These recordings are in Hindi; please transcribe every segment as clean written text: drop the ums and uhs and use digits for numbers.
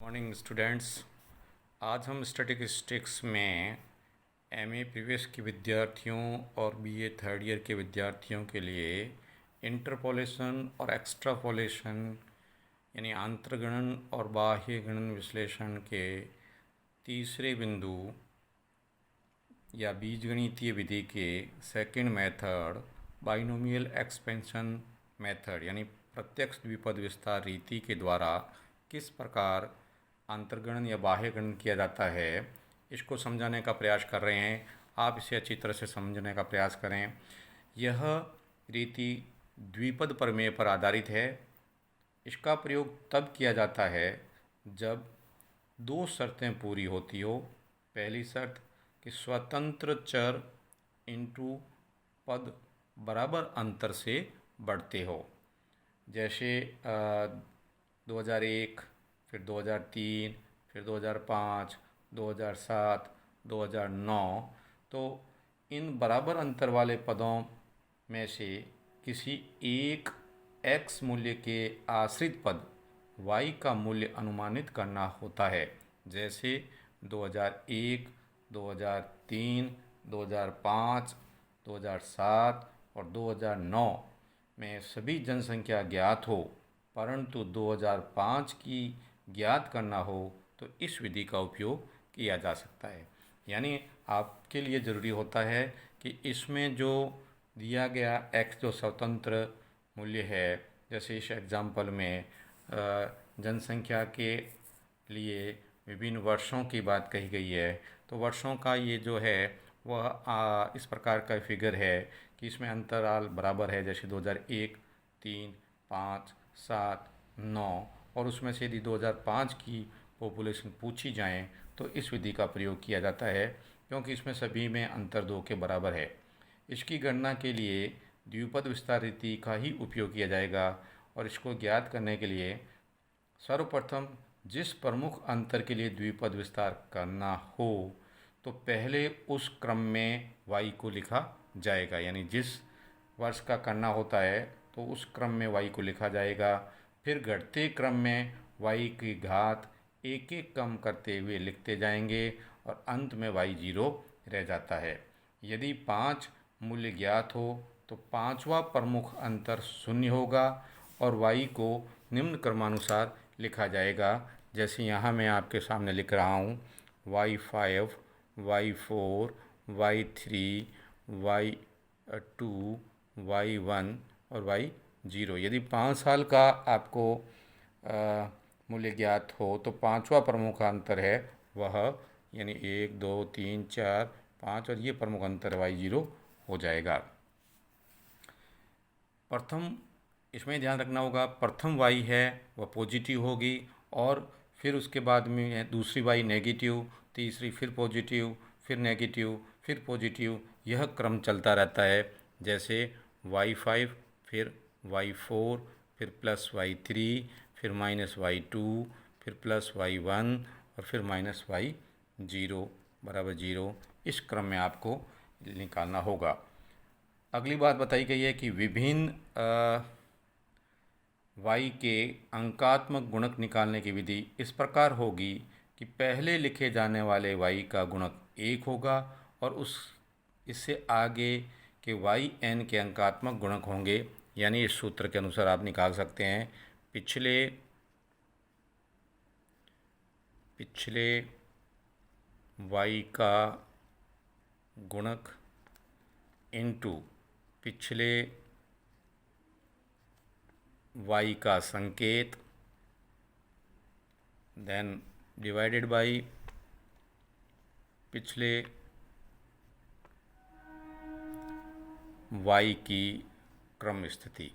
Morning students. आज हम स्टैटिस्टिक्स में एमए प्रीवियस के विद्यार्थियों और बीए थर्ड ईयर के विद्यार्थियों के लिए इंटरपोलेशन और एक्स्ट्रापोलेशन यानी आंतरगणन और बाह्य गणन विश्लेषण के तीसरे बिंदु या बीजगणितीय विधि के second method binomial expansion method यानी प्रत्यक्ष द्विपद विस्तार रीति के द्वारा किस प्रकार अंतर्गणन या बाह्य गणन किया जाता है, इसको समझाने का प्रयास कर रहे हैं। आप इसे अच्छी तरह से समझने का प्रयास करें। यह रीति द्विपद प्रमेय पर आधारित है। इसका प्रयोग तब किया जाता है जब दो शर्तें पूरी होती हो। पहली शर्त कि स्वतंत्र चर इंटू पद बराबर अंतर से बढ़ते हो, जैसे 2001, फिर 2003, फिर 2005, 2007, 2009। तो इन बराबर अंतर वाले पदों में से किसी एक x मूल्य के आश्रित पद y का मूल्य अनुमानित करना होता है। जैसे 2001, 2003, 2005, 2007 और 2009 में सभी जनसंख्या ज्ञात हो, परंतु 2005 की ज्ञात करना हो तो इस विधि का उपयोग किया जा सकता है। यानी आपके लिए ज़रूरी होता है कि इसमें जो दिया गया x जो स्वतंत्र मूल्य है, जैसे इस एग्जाम्पल में जनसंख्या के लिए विभिन्न वर्षों की बात कही गई है, तो वर्षों का ये जो है वह इस प्रकार का फिगर है कि इसमें अंतराल बराबर है, जैसे 2001, 3, 5, 7, 9 और उसमें से यदि 2005 की पॉपुलेशन पूछी जाए तो इस विधि का प्रयोग किया जाता है, क्योंकि इसमें सभी में अंतर 2 के बराबर है। इसकी गणना के लिए द्विपद विस्तार रीति का ही उपयोग किया जाएगा और इसको ज्ञात करने के लिए सर्वप्रथम जिस प्रमुख अंतर के लिए द्विपद विस्तार करना हो तो पहले उस क्रम में y को लिखा जाएगा। यानी जिस वर्ष का करना होता है तो उस क्रम में y को लिखा जाएगा। फिर घटते क्रम में y की घात एक एक कम करते हुए लिखते जाएंगे और अंत में y 0 रह जाता है। यदि 5 मूल्य ज्ञात हो तो पांचवा प्रमुख अंतर शून्य होगा और y को निम्न क्रमानुसार लिखा जाएगा। जैसे यहाँ मैं आपके सामने लिख रहा हूँ y5, y4, y3, y2, y1 और y0। यदि 5 साल का आपको मूल्य ज्ञात हो तो पांचवा प्रमुख अंतर है वह, यानी 1, 2, 3, 4, 5 और ये प्रमुख अंतर y0 हो जाएगा। प्रथम इसमें ध्यान रखना होगा, प्रथम y है वह पॉजिटिव होगी और फिर उसके बाद में दूसरी y नेगेटिव, तीसरी फिर पॉजिटिव, फिर नेगेटिव, फिर पॉजिटिव, यह क्रम चलता रहता है। जैसे y5, फिर y4, फिर प्लस y3, फिर माइनस y2, फिर प्लस y1 और फिर माइनस y0 बराबर 0। इस क्रम में आपको निकालना होगा। अगली बात बताई गई है कि विभिन्न y के अंकात्मक गुणक निकालने की विधि इस प्रकार होगी कि पहले लिखे जाने वाले y का गुणक 1 होगा और इससे आगे के yn के अंकात्मक गुणक होंगे। यानी इस सूत्र के अनुसार आप निकाल सकते हैं पिछले y का गुणक इनटू पिछले y का संकेत, देन डिवाइडेड बाई पिछले y की क्रम स्थिति।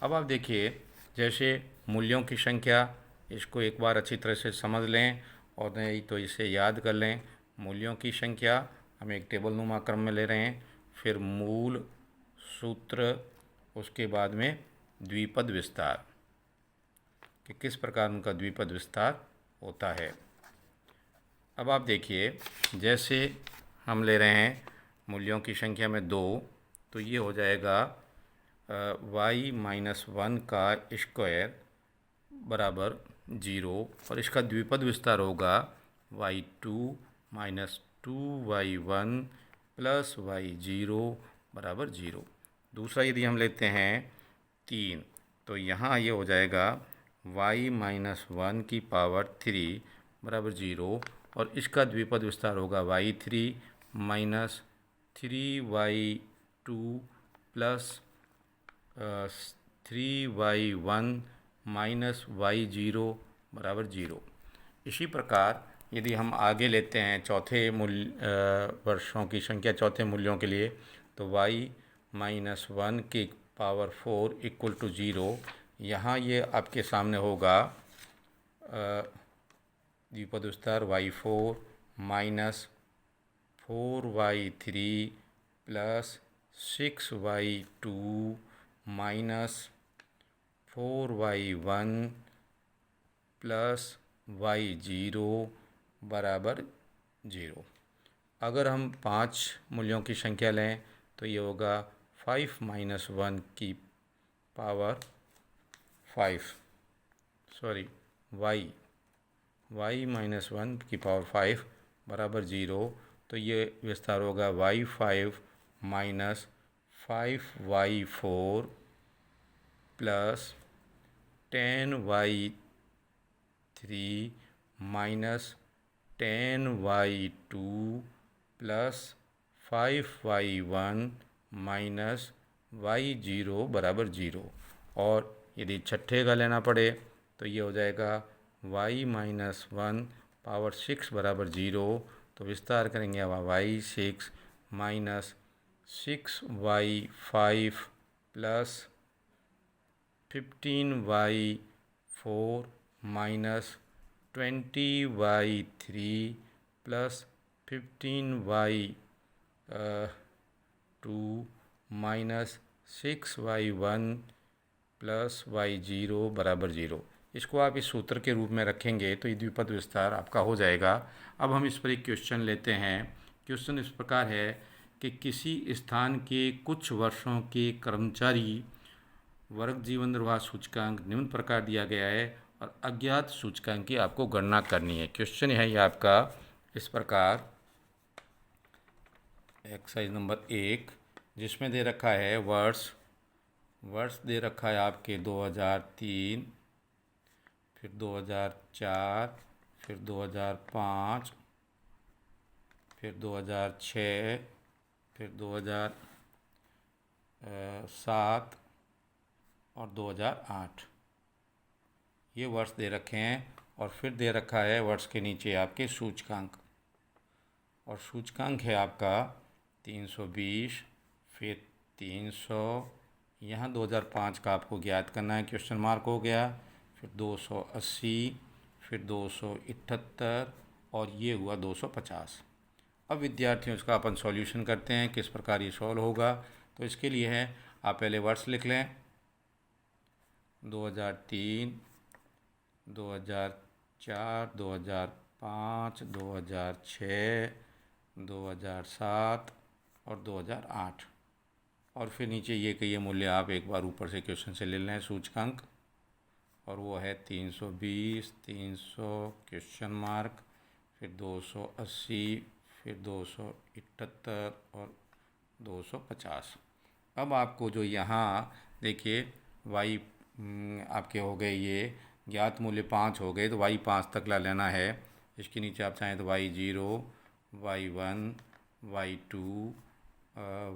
अब आप देखिए, जैसे मूल्यों की संख्या, इसको एक बार अच्छी तरह से समझ लें और नहीं तो इसे याद कर लें। मूल्यों की संख्या हम एक टेबल नुमा क्रम में ले रहे हैं, फिर मूल, सूत्र, उसके बाद में द्विपद विस्तार कि किस प्रकार उनका द्विपद विस्तार होता है। अब आप देखिए, जैसे हम ले रहे हैं मूल्यों की संख्या में 2, तो ये हो जाएगा y-1 का स्क्वायर बराबर 0 और इसका द्विपद विस्तार होगा y2 minus 2y1 plus y0 बराबर 0। दूसरा यदि हम लेते हैं 3, तो यहाँ ये हो जाएगा y माइनस 1 की पावर 3 बराबर 0 और इसका द्विपद विस्तार होगा y3 minus 3y2 plus 3y1 minus y0 बराबर 0। इसी प्रकार यदि हम आगे लेते हैं चौथे वर्षों की संख्या चौथे मूल्यों के लिए, तो y माइनस 1 की पावर 4 इक्वल टू 0। यहाँ ये आपके सामने होगा द्विपद विस्तार y4 minus 4y3 plus 6y2 minus 4y1 plus y0 बराबर 0। अगर हम 5 मूल्यों की संख्या लें तो ये होगा 5 माइनस 1 की पावर 5 y माइनस 1 की पावर 5 बराबर 0। तो ये विस्तार होगा y5 minus 5y4 plus 10y3 minus 10y2 plus 5y1 minus y0 बराबर 0। और यदि छठे का लेना पड़े तो ये हो जाएगा y माइनस 1 पावर 6 बराबर 0। तो विस्तार करेंगे अब y6 minus 6y5 plus 15y4 minus 20y3 plus 15y2 minus 6y1 plus y0 बराबर 0। इसको आप इस सूत्र के रूप में रखेंगे तो ये द्विपद विस्तार आपका हो जाएगा। अब हम इस पर एक क्वेश्चन लेते हैं। क्वेश्चन इस प्रकार है कि किसी स्थान के कुछ वर्षों के कर्मचारी वर्ग जीवन निर्वाह सूचकांक निम्न प्रकार दिया गया है और अज्ञात सूचकांक की आपको गणना करनी है। क्वेश्चन है ये आपका इस प्रकार, एक्सरसाइज नंबर 1, जिसमें दे रखा है वर्ष दे रखा है आपके 2003, फिर 2004, फिर 2005, फिर 2006, फिर 2007 और 2008 ये वर्ष दे रखे हैं। और फिर दे रखा है वर्ष के नीचे आपके सूचकांक, और सूचकांक है आपका 320, फिर 300, यहाँ 2005 का आपको ज्ञात करना है, क्वेश्चन मार्क हो गया, फिर 280, फिर 278 और ये हुआ 250। अब विद्यार्थियों इसका अपन सॉल्यूशन करते हैं, किस प्रकार ये सॉल्व होगा। तो इसके लिए है आप पहले वर्ष लिख लें, 2003, 2004, 2005, 2006, 2007 और 2008। और फिर नीचे ये कि ये मूल्य आप एक बार ऊपर से क्वेश्चन से ले लें सूचकांक, और वो है 320, 300 क्वेश्चन मार्क, फिर 280, फिर 278 और 250। अब आपको जो यहाँ देखिए y आपके हो गए, ये ज्ञात मूल्य 5 हो गए, तो y 5 तक ला लेना है। इसके नीचे आप चाहें तो y0, y1, y2,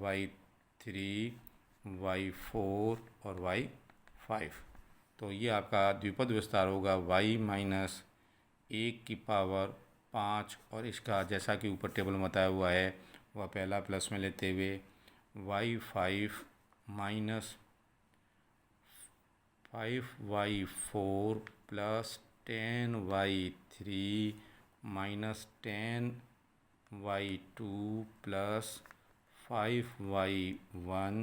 y3, y4 और y5। तो ये आपका द्विपद विस्तार होगा y माइनस 1 की पावर 5, और इसका जैसा कि ऊपर टेबल में बताया हुआ है वह पहला प्लस में लेते हुए y5 minus 5y4 plus 10y3 minus 10y2 plus 5y1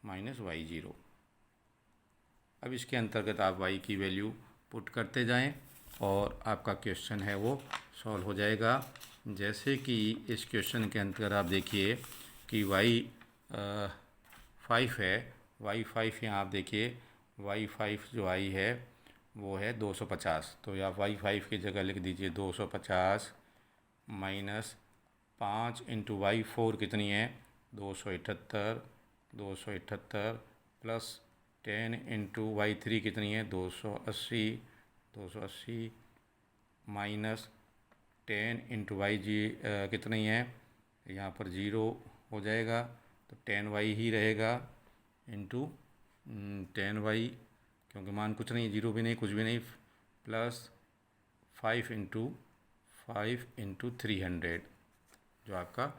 minus y0। अब इसके अंतर्गत आप y की वैल्यू पुट करते जाएं और आपका क्वेश्चन है वो सॉल्व हो जाएगा। जैसे कि इस क्वेश्चन के अंतर्गत आप देखिए कि y5 है, y5 यहाँ आप देखिए y5 जो आई है वो है 250। तो या y5 की जगह लिख दीजिए 250 माइनस 5 इंटू y4 कितनी है 278, 278 प्लस 10 इंटू y3 कितनी है 280, 280 माइनस 10 इंटू वाई जी कितनी है, यहाँ पर 0 हो जाएगा तो 10y ही रहेगा इंटू 10y, क्योंकि मान कुछ नहीं, 0 भी नहीं, कुछ भी नहीं, प्लस 5 इंटू 300 जो आपका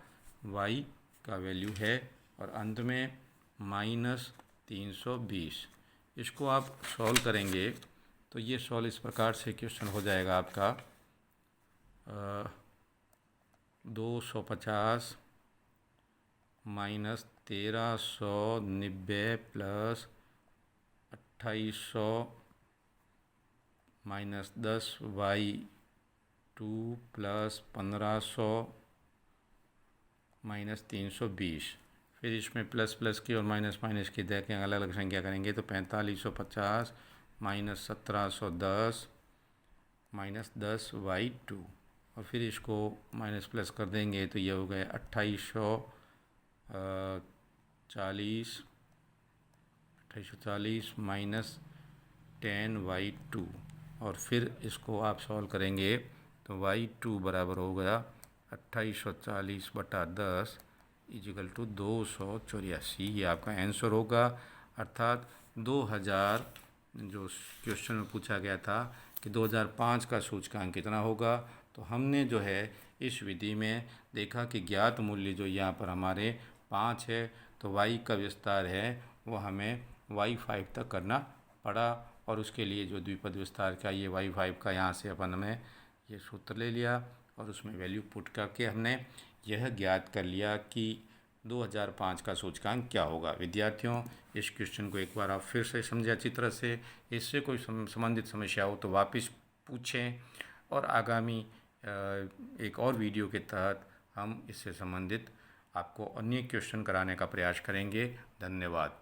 y का वैल्यू है, और अंत में माइनस 320। इसको आप सॉल्व करेंगे तो ये सॉल्व इस प्रकार से क्वेश्चन हो जाएगा आपका 250 minus 1390 plus 2800 minus 10y2 plus 1500 minus 320। फिर इसमें प्लस प्लस की और माइनस माइनस की देखें अलग अलग संख्या करेंगे तो 4550 माइनस 1710 माइनस 10y2, और फिर इसको माइनस प्लस कर देंगे तो ये हो गए 2840 माइनस 10y2, और फिर इसको आप सॉल्व करेंगे तो y2 बराबर हो गया 2840 बटा 10 इजिकल टू 284। ये आपका आंसर होगा। अर्थात 2000 जो क्वेश्चन में पूछा गया था कि 2005 का सूचकांक कितना होगा, तो हमने जो है इस विधि में देखा कि ज्ञात मूल्य जो यहाँ पर हमारे 5 है, तो y का विस्तार है वो हमें y5 तक करना पड़ा, और उसके लिए जो द्विपद विस्तार का ये y5 का यहाँ से अपन हमें ये सूत्र ले लिया और उसमें वैल्यू पुट करके हमने यह ज्ञात कर लिया कि 2005 का सूचकांक क्या होगा। विद्यार्थियों, इस क्वेश्चन को एक बार आप फिर से समझें अच्छी तरह से। इससे कोई संबंधित समस्या हो तो वापस पूछें, और आगामी एक और वीडियो के तहत हम इससे संबंधित आपको अन्य क्वेश्चन कराने का प्रयास करेंगे। धन्यवाद।